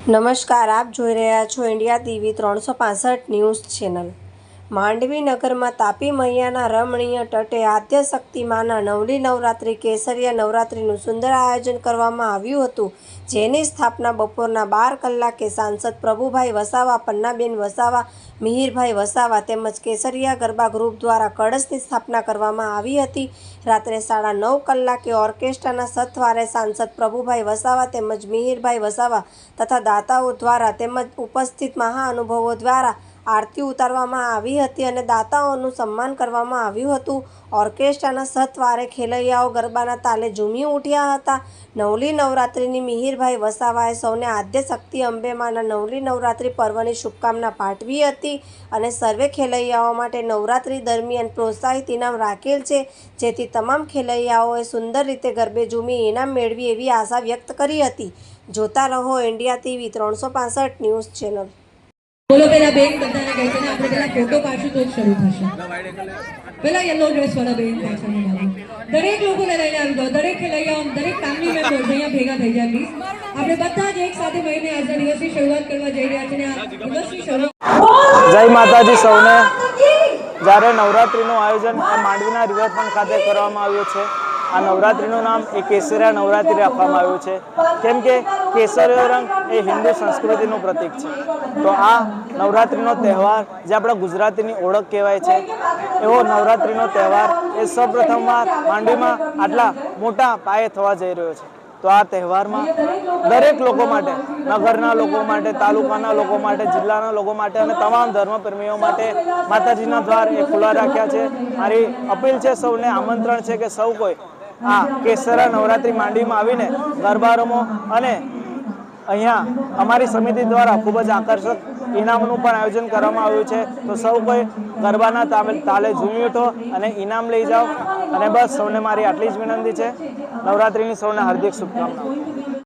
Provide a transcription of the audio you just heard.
નમસ્કાર, આપ જોઈ રહ્યા છો India TV 365 news channel. Mandvi નગરમાં તાપી મૈયાના રમણીય તટે આદ્યશક્તિ માના નવલી નવરાત્રિ કેસરિયા નવરાત્રિનું સુંદર આયોજન કરવામાં આવ્યું હતું, જેની સ્થાપના બપોરના 12 કલાકે સાંસદ પ્રભુભાઈ વસાવા, પન્નાબેન વસાવા, મિહિરભાઈ વસાવા તેમજ કેસરિયા ગરબા ગ્રુપ દ્વારા કળશની સ્થાપના કરવામાં આવી હતી। રાત્રે 9:30 કલાકે ઓર્કેસ્ટ્રાના સથવારે સાંસદ પ્રભુભાઈ વસાવા તેમજ મિહિરભાઈ વસાવા તથા દાતાઓ દ્વારા તેમજ ઉપસ્થિત મહાનુભાવો દ્વારા આરતી ઉતારવામાં આવી હતી અને દાતાઓનું સન્માન કરવામાં આવ્યું હતું। ઓર્કેસ્ટ્રાના સથવારે ખેલૈયાઓ ગરબાના તાલે ઝૂમી ઉઠ્યા હતા। નવલી નવરાત્રિની મિહિરભાઈ વસાવાએ સૌને આદ્યશક્તિ અંબે માના નવલી નવરાત્રિ પર્વની શુભકામના પાઠવી હતી અને સર્વે ખેલૈયાઓ માટે નવરાત્રિ દરમિયાન પ્રોત્સાહિત ઇનામ રાખેલ છે, જેથી તમામ ખેલૈયાઓએ સુંદર રીતે ગરબે ઝૂમી ઇનામ મેળવી એવી આશા વ્યક્ત કરી હતી। જોતા રહો ઇન્ડિયા ટીવી 365 ન્યૂઝ ચેનલ। બોલો પેલા બેન બધાને કહે છે ને આપણે પેલા ફોટો પાડશું તો જ શરૂ થશે। પેલા યલો ડ્રેસ વાળા બેન પાછળ દરેક લોકોને લઈને આવી દો, દરેક ખેલૈયાઓ, દરેક ફેમિલી મેમ્બર્સ અહીંયા ભેગા થઈ જાય પ્લીઝ। આપણે બધા જ એક સાથે મળીને આજના દિવસની શરૂઆત કરવા જઈ રહ્યા છીએ અને આ દિવસની શરૂઆત જય માતાજી સૌને। જ્યારે નવરાત્રિનું આયોજન માંડવીના રિવરફ્રન્ટ ખાતે કરવામાં આવ્યું છે। આ નવરાત્રિનું નામ એ કેસરિયા નવરાત્રિ રાખવામાં આવ્યું છે, કેમ કે કેસરીયો રંગ એ હિન્દુ સંસ્કૃતિનું પ્રતીક છે। તો આ નવરાત્રિનો તહેવાર જે આપણા ગુજરાતીની ઓળખ કહેવાય છે, એવો નવરાત્રિનો તહેવાર એ સૌપ્રથમવાર માંડવીમાં આટલા મોટા પાયે થવા જઈ રહ્યો છે। તો આ તહેવારમાં દરેક લોકો માટે, નગરના લોકો માટે, તાલુકાના લોકો માટે, જિલ્લાના લોકો માટે અને તમામ ધર્મપ્રેમીઓ માટે માતાજીના દ્વાર એ ખુલ્લા રાખ્યા છે। મારી અપીલ છે, સૌને આમંત્રણ છે કે સૌ કોઈ આ કેસરિયા નવરાત્રિ માંડવીમાં આવીને ગરબા રમો અને અહીંયા અમારી સમિતિ દ્વારા ખૂબ જ આકર્ષક ઇનામનું પણ આયોજન કરવામાં આવ્યું છે। તો સૌ કોઈ ગરબાના તાલે ઝૂમી ઉઠો અને ઇનામ લઈ જાઓ। અને બસ સૌને મારી આટલી જ વિનંતી છે। નવરાત્રિની સૌને હાર્દિક શુભકામનાઓ।